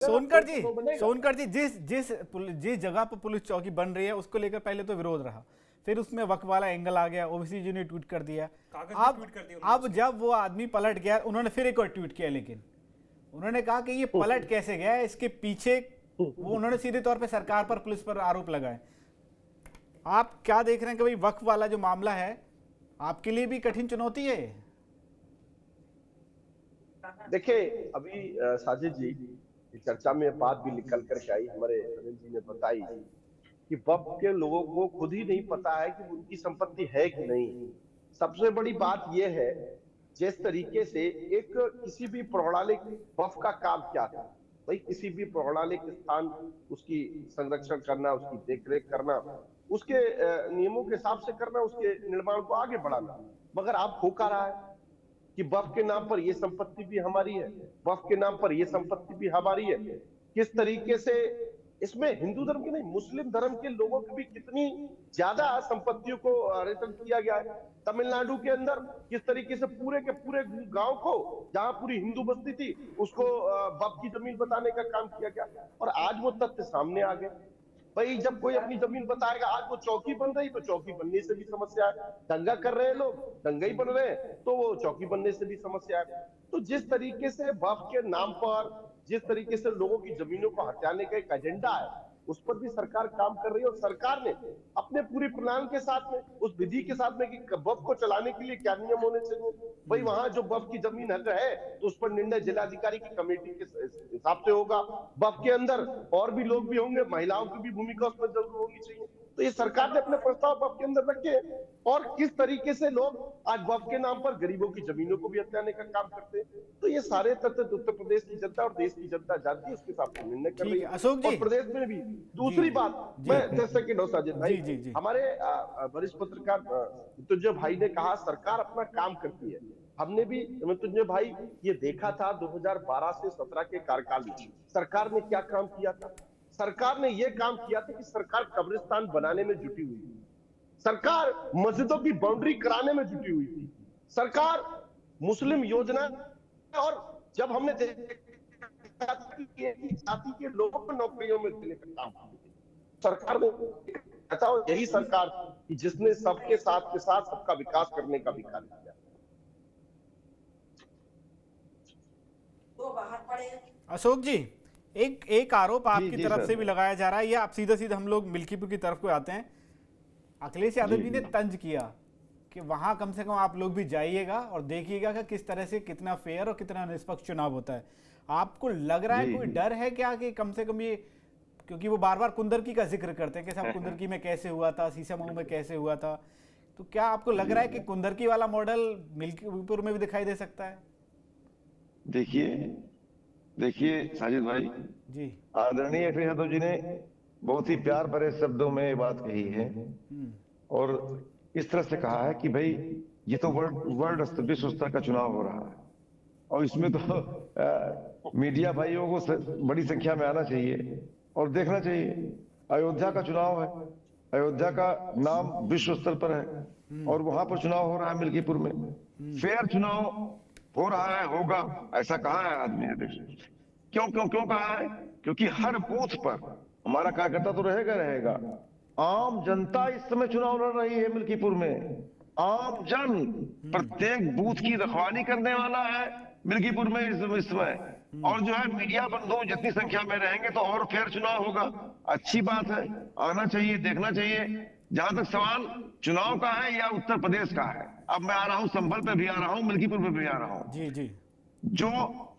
सोनकर जी जिस जगह पर पुलिस चौकी बन रही है उसको लेकर पहले तो विरोध रहा, फिर उसमें वक्फ वाला एंगल आ गया, ओबीसी जी ने ट्वीट कर दिया। अब जब वो आदमी पलट गया, उन्होंने फिर एक और ट्वीट किया, लेकिन उन्होंने कहा कि ये पलट कैसे गया, इसके पीछे वो उन्होंने सीधे तौर पे सरकार पर, पुलिस पर आरोप लगाए। आप क्या देख रहे हैं कि भाई वक्फ वाला जो मामला है आपके लिए भी कठिन चुनौती है? देखिए, अभी साजिद जी की चर्चा में बात भी निकल कर आई, हमारे अनिल जी ने बताई कि वक्फ के लोगों को खुद ही नहीं पता है कि उनकी संपत्ति है कि नहीं। सबसे बड़ी बात यह है, जिस तरीके से एक किसी भी पौराणिक वक्फ का काम क्या था भाई, किसी भी पौराणिक स्थान उसकी संरक्षण करना, उसकी देखरेख करना, उसके नियमों के हिसाब से करना, उसके निर्माण को आगे बढ़ाना। मगर आप हो क्या रहा है कि वक्फ के नाम पर यह संपत्ति भी हमारी है, वक्फ के नाम पर यह संपत्ति भी हमारी है। किस तरीके से इसमें हिंदू धर्म के नहीं, मुस्लिम धर्म के लोगों की भी कितनी ज्यादा संपत्तियों को रिटर्न किया गया है। तमिलनाडु के अंदर किस तरीके से पूरे के पूरे गांव को, जहां पूरी हिंदू बस्ती थी, उसको वक्फ की जमीन बताने का काम किया गया। और आज वो तथ्य सामने आ गए भाई, जब कोई अपनी जमीन बताएगा, आज वो चौकी बन रही तो चौकी बनने से भी समस्या है, दंगा कर रहे हैं लोग, दंगा ही बन रहे हैं तो वो चौकी बनने से भी समस्या है। तो जिस तरीके से वक्फ के नाम पर जिस तरीके से लोगों की जमीनों को हथियाने का एक एजेंडा है, उस पर भी सरकार काम कर रही है। और सरकार ने अपने पूरी प्लान के साथ में, उस विधि के साथ में कि वक्फ को चलाने के लिए क्या नियम होने चाहिए भाई, वहां जो वक्फ की जमीन हक है तो उस पर निर्णय जिलाधिकारी की कमेटी के हिसाब से होगा। वक्फ के अंदर और भी लोग भी होंगे, महिलाओं की भी भूमिका उसमें जरूर होनी चाहिए। तो ये सरकार ने अपने प्रस्ताव वक्फ के अंदर रखे। और किस तरीके से लोग आज वक्फ के नाम पर गरीबों की जमीनों को भी हथियाने का काम करते हैं, तो ये सारे तथ्य उत्तर प्रदेश की जनता और देश की जनता जानती है, उसके साथ निर्णय कर रही है। अशोक जी, और प्रदेश में भी दूसरी बात, मैं 10 सेकंड हो साजिद भाई, हमारे वरिष्ठ पत्रकार मृत्युंजय भाई ने कहा सरकार अपना काम करती है। हमने भी मृत्युंजय भाई ये देखा था 2012 से 17 के कार्यकाल में सरकार ने क्या काम किया था। सरकार ने यह काम किया था कि सरकार कब्रिस्तान बनाने में जुटी हुई थी, सरकार मस्जिदों की बाउंड्री कराने में जुटी हुई थी, सरकार मुस्लिम योजना, और जब हमने देखा कि जाति के लोगों को नौकरियों में देने का काम किया, सरकार ने यही सरकार थी जिसने सबके साथ के साथ सबका विकास करने का भी कार्य किया। अशोक जी, एक आरोप आपकी तरफ से भी लगाया जा रहा है, ये आप सीधा हम लोग मिल्कीपुर की तरफ को आते हैं। अखिलेश यादव जी ने तंज किया कि वहां कम से कम आप लोग भी जाइएगा और देखिएगा कि किस तरह से कितना फेयर और कितना निष्पक्ष चुनाव होता है। आपको लग रहा है कोई डर है क्या कि कम से कम ये, क्योंकि वो बार बार कुंदरकी का जिक्र करते हैं कि साहब कुंदरकी में कैसे हुआ था, शीशामऊ में कैसे हुआ था, तो क्या आपको लग रहा है कि कुंदरकी वाला मॉडल मिल्कीपुर में भी दिखाई दे सकता है? देखिए साजिद भाई जी, आदरणीय अखिलेश यादव जी ने बहुत ही प्यार भरे शब्दों में बात कही है और इस तरह से कहा है कि भाई ये तो वर्ल्ड विश्व स्तर का चुनाव हो रहा है और इसमें तो मीडिया भाइयों को बड़ी संख्या में आना चाहिए और देखना चाहिए। अयोध्या का चुनाव है, अयोध्या का नाम विश्व स्तर पर है और वहां पर चुनाव हो रहा है मिल्कीपुर में। फेयर चुनाव हो रहा है, होगा, ऐसा कहा है आदमी ने। क्यों कहा है? क्योंकि हर बूथ पर हमारा कार्यकर्ता तो रहेगा। आम जनता इस समय चुनाव लड़ रही है मिल्कीपुर में, आम जन प्रत्येक बूथ की रखवाली करने वाला है मिल्कीपुर में इस समय। और जो है मीडिया बंधु जितनी संख्या में रहेंगे तो और फेयर चुनाव होगा। अच्छी बात है, आना चाहिए, देखना चाहिए। जहां तक सवाल चुनाव का है या उत्तर प्रदेश का है, अब मैं आ रहा हूं संभल पे भी आ रहा हूं, मिल्कीपुर पे भी आ रहा हूं। जी। जो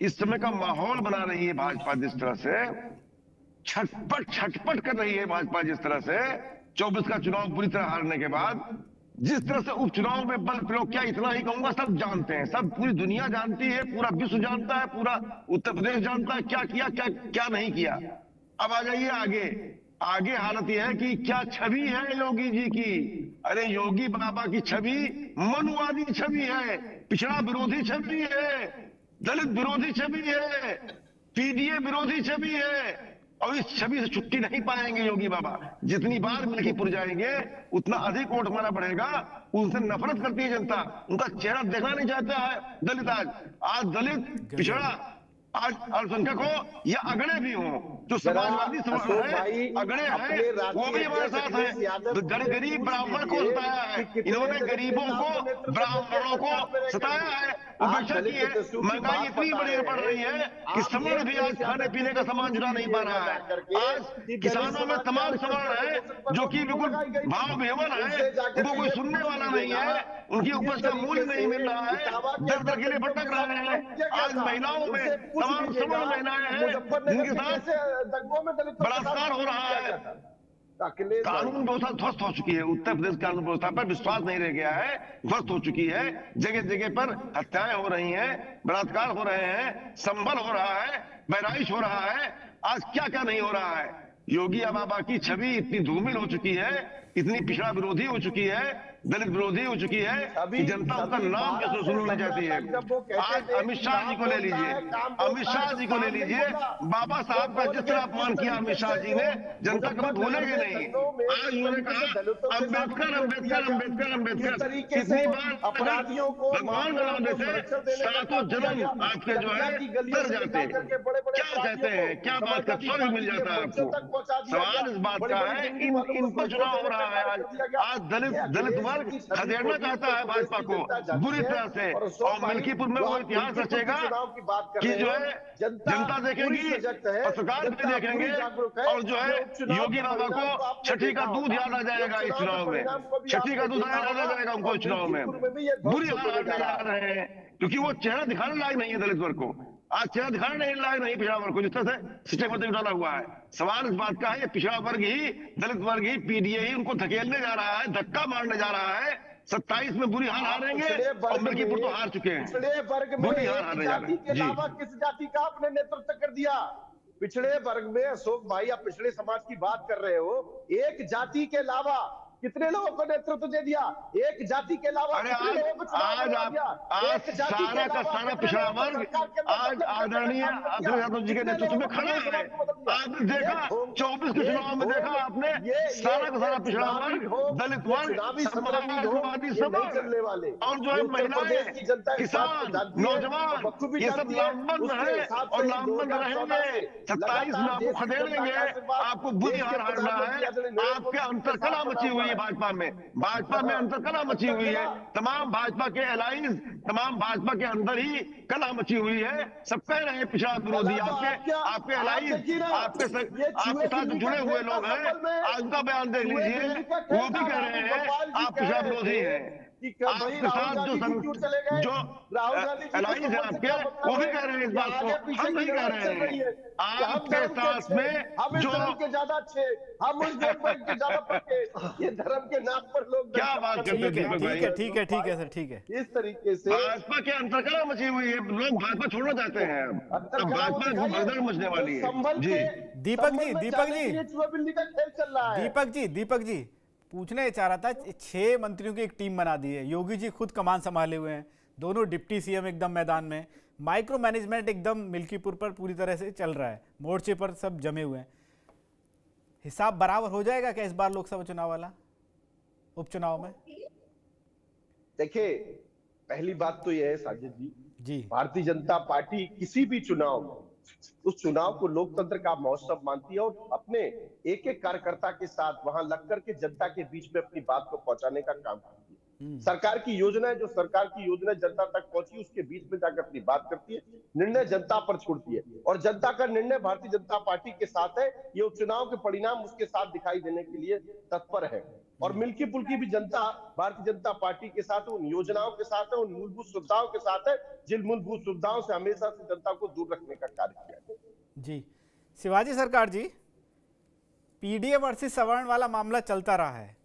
इस समय का माहौल बना रही है भाजपा, जिस तरह से छटपट कर रही है भाजपा, जिस तरह से 24 का चुनाव पूरी तरह हारने के बाद जिस तरह से उपचुनाव में बल प्रयोग किया, इतना ही कहूंगा, सब जानते हैं, सब पूरी दुनिया जानती है, पूरा विश्व जानता है, पूरा उत्तर प्रदेश जानता है क्या किया क्या नहीं किया। अब आ जाइए आगे हालत यह है कि क्या छवि है योगी जी की। अरे योगी बाबा की छवि मनुवादी छवि है, पिछड़ा विरोधी छवि है, दलित विरोधी छवि है, पीडीए विरोधी छवि है। और इस छवि से छुट्टी नहीं पाएंगे योगी बाबा। जितनी बार मिल्कीपुर जाएंगे उतना अधिक वोट हमारा बढ़ेगा। उनसे नफरत करती है जनता, उनका चेहरा देखना नहीं चाहता है दलित। आज दलित, पिछड़ा, आज अल्पसंख्यक हो या अगड़े भी हो, जो समाजवादी है अगड़े हैं, वो भी हमारे साथ है। तो गरीब ब्राह्मण को सताया है, इन्होंने गरीबों को ब्राह्मणों को सताया है, उपेक्षा की है। महंगाई इतनी बड़ी बढ़ रही है कि सवर्ण भी आज खाने पीने का सामान जुटा नहीं पा रहा है। आज किसानों में तमाम सवर्ण है जो कि बिल्कुल भाव बेवन है, उनको कोई सुनने वाला नहीं है, उनकी उपज का मूल्य नहीं मिल रहा है, दर दर के लिए भटक रहे हैं। आज महिलाओं में तमाम सवर्ण महिलाएं हैं जिनके साथ बलात्कार हो रहा है। कानून व्यवस्था ध्वस्त हो चुकी है, उत्तर प्रदेश कानून व्यवस्था पर विश्वास नहीं रह गया है, ध्वस्त हो चुकी है। जगह जगह पर हत्याएं हो रही हैं, बलात्कार हो रहे हैं, संबल हो रहा है, बहराइश हो रहा है। आज क्या क्या नहीं हो रहा है। योगी बाबा की छवि इतनी धूमिल हो चुकी है, इतनी पिछड़ा विरोधी हो चुकी है, दलित विरोधी हो चुकी है कि जनता उनका नाम कैसे सुनना चाहती है। आज अमित शाह जी को ले लीजिए, अमित शाह जी को ले लीजिए, बाबा साहब का जिस तरह अपमान किया अमित शाह जी ने, जनता कभी भूलेगी नहीं। आज उन्होंने कहा अम्बेडकर अम्बेडकर अम्बेडकर अम्बेडकर, कितनी बार अपराधियों को भगवान बना देते, सातों जन्म आज के जो है तर जाते। क्या कहते हैं, क्या बात का स्वर्ग मिल जाता है आपको। सवाल इस बात का है, इन पर चुनाव हो रहा है। आज दलित खदेड़ना चाहता है भाजपा को बुरी तरह से, और मिल्कीपुर में वो इतिहास रचेगा कि जो है जनता देखेगी, पत्रकार भी देखेंगे, और जो है योगी बाबा को छठी का दूध याद आ जाएगा इस चुनाव में, छठी का दूध याद आ जाएगा उनको इस चुनाव में। बुरी हालत जा रहे हैं क्योंकि वो चेहरा दिखाने लायक नहीं है दलित वर्ग को। आज चेहरा दिखाने नहीं लायक नहीं पिछड़ा वर्ग को, जिस तरह से सिस्टम में डाला हुआ है। सवाल इस बात का है, ये पिछड़ा वर्ग ही, दलित वर्ग ही, पीडीए ही उनको धकेलने जा रहा है, धक्का मारने जा रहा है। 27 में बुरी हाल हारेंगे, और मिल्कीपुर तो हार चुके हैं। पिछड़े वर्ग में बुरी हाल हारने जा रहे के अलावा किस जाति का आपने नेतृत्व कर दिया? पिछड़े वर्ग में अशोक भाई, आप पिछड़े समाज की बात कर रहे हो, एक जाति के अलावा कितने लोगों को नेतृत्व दे दिया? एक जाति के अलावा कितने लोगों को चुनाव दिया? आज सारा का सारा पिछड़ा वर्ग आज आदरणीय अखिलेश यादव जी के नेतृत्व में खड़ा है। आपने देखा 24 के चुनाव में देखा आपने, सारा का सारा पिछड़ा वर्ग, दलित वर्ग, समाजवादी समाज, और जो है महिलाएं, किसान, नौजवान, ये सब लामबंद है और लामबंद रहेंगे। 27 में आपको खदेड़ेंगे, आपको बुरी हार हारना है। आपके अंतरकला मची हुई भाजपा में अंतरकला मची हुई है। तमाम भाजपा के अलायंस, तमाम भाजपा के अंदर ही कला मची हुई है। सब कह रहे हैं पिछड़ा विरोधी, आपके अलायंस, आपके साथ जुड़े हुए लोग हैं। आज का बयान देख लीजिए, वो भी कह रहे हैं आप पिछड़ा विरोधी हैं। आपके साथ जो अलायंस है आपके, वो भी कह रहे हैं इस बात को, हम नहीं कह रहे हैं। आपके साथ में जो ज्यादा अच्छे, हम उस के ज्यादा पक्के, ये धर्म के नाम पर लोग क्या बात करते हैं दीपक भाई। ठीक है सर, ठीक है। इस तरीके से भाजपा के अंतरकला मची हुई है, लोग भाजपा छोड़ना चाहते हैं। अब भाजपा भगदड़ मचने वाली है। जी दीपक जी बिल्ली का खेल चल रहा है। दीपक जी पूछने चाह रहा था, 6 मंत्रियों की एक टीम बना दी है, योगी जी खुद कमान संभाले हुए हैं, दोनों डिप्टी सीएम एकदम मैदान में, माइक्रो मैनेजमेंट एकदम मिल्कीपुर पर पूरी तरह से चल रहा है, मोर्चे पर सब जमे हुए हैं। हिसाब बराबर हो जाएगा क्या इस बार लोकसभा चुनाव वाला, उपचुनाव में? देखिए, पहली बात तो यह है साजिद जी, भारतीय जनता पार्टी किसी भी चुनाव में उस चुनाव को लोकतंत्र का महोत्सव मानती है, और अपने एक एक कार्यकर्ता के साथ वहां लग करके जनता के बीच में अपनी बात को पहुंचाने का काम करती है। सरकार की योजना, जो सरकार की योजना जनता तक पहुंची, उसके बीच में जाकर अपनी बात करती है, निर्णय जनता पर छोड़ती है, और जनता का निर्णय भारतीय जनता पार्टी के साथ है। ये उपचुनाव के परिणाम उसके साथ दिखाई देने के लिए तत्पर है, और मिल्कीपुर की भी जनता भारतीय जनता पार्टी के साथ, उन योजनाओं के साथ है, उन मूलभूत सुविधाओं के साथ है, जिन मूलभूत सुविधाओं से हमेशा से जनता को दूर रखने का कार्य किया है। जी शिवाजी सरकार जी, पीडीए वर्सेस सवर्ण वाला मामला चलता रहा है।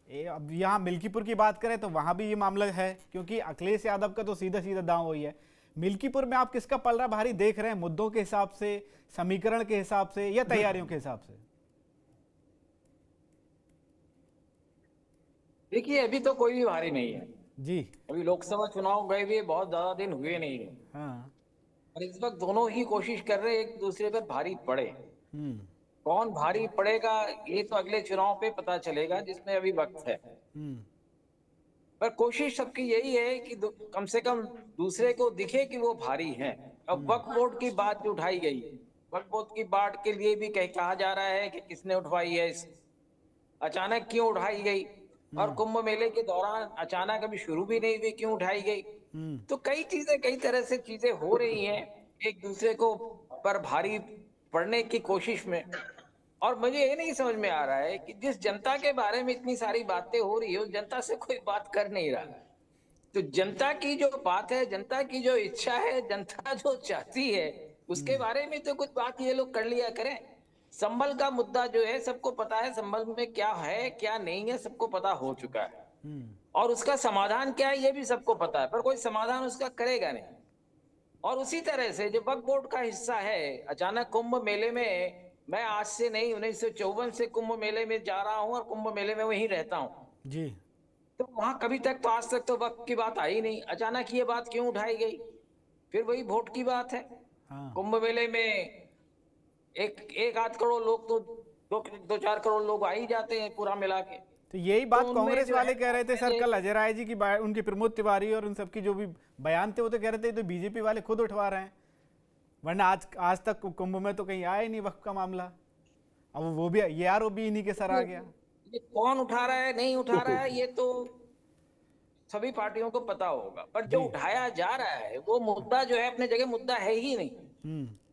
अब यहाँ मिल्कीपुर की बात करें तो वहां भी ये मामला है, क्योंकि अखिलेश यादव का तो सीधा सीधा दांव वही है। मिल्कीपुर में आप किसका पलड़ा भारी देख रहे हैं, मुद्दों के हिसाब से, समीकरण के हिसाब से, या तैयारियों के हिसाब से? देखिए, अभी तो कोई भी भारी नहीं है जी। अभी लोकसभा चुनाव गए हुए बहुत ज्यादा दिन हुए नहीं है। हाँ। और इस वक्त दोनों ही कोशिश कर रहे हैं एक दूसरे पर भारी पड़े। कौन भारी पड़ेगा ये तो अगले चुनाव पे पता चलेगा, जिसमें अभी वक्त है। पर कोशिश सबकी यही है कि कम से कम दूसरे को दिखे कि वो भारी हैं। अब वक्फ बोर्ड की बात जो उठाई गई, वक्फ बोर्ड की बात के लिए भी कहा जा रहा है कि किसने उठवाई है, अचानक क्यों उठाई गई, और कुंभ मेले के दौरान अचानक अभी शुरू भी नहीं हुई, क्यों उठाई गई। तो कई चीजें, कई तरह से चीजें हो रही हैं एक दूसरे को पर भारी पड़ने की कोशिश में। और मुझे ये नहीं समझ में आ रहा है कि जिस जनता के बारे में इतनी सारी बातें हो रही है, उस जनता से कोई बात कर नहीं रहा। तो जनता की जो बात है, जनता की जो इच्छा है, जनता जो चाहती है, उसके बारे में तो कुछ बात ये लोग कर लिया करें। संभल का मुद्दा जो है सबको पता है, संभल में क्या है क्या नहीं है सबको पता हो चुका है, और उसका समाधान क्या है ये भी सबको पता है, पर कोई समाधान उसका करेगा नहीं। और उसी तरह से जो वक्फ बोर्ड का हिस्सा है, अचानक कुंभ मेले में, मैं आज से नहीं 1954 से कुंभ मेले में जा रहा हूँ और कुंभ मेले में वहीं रहता हूँ जी, तो वहां कभी तक तो आज तक तो वक्फ की बात आई नहीं, अचानक ये बात क्यों उठाई गई। फिर वही वोट की बात है। हाँ, कुंभ मेले में एक आध करोड़ लोग तो, दो चार करोड़ लोग आ ही जाते हैं पूरा मिला के। तो यही बात उनमें कांग्रेस जो वाले है, कह रहे थे सर कल, अजय राय जी की उनकी प्रमोद तिवारी और उन सबकी जो भी बयान थे वो तो कह रहे थे तो बीजेपी वाले खुद उठवा रहे हैं, वरना आज तक कुंभ में तो कहीं आया ही नहीं वक्फ का मामला। अब वो भी ये आरोप भी इन्हीं के सर आ गया। ये कौन उठा रहा है नहीं उठा रहा है ये तो सभी पार्टियों को पता होगा, पर जो उठाया जा रहा है वो मुद्दा जो है अपने जगह मुद्दा है ही नहीं।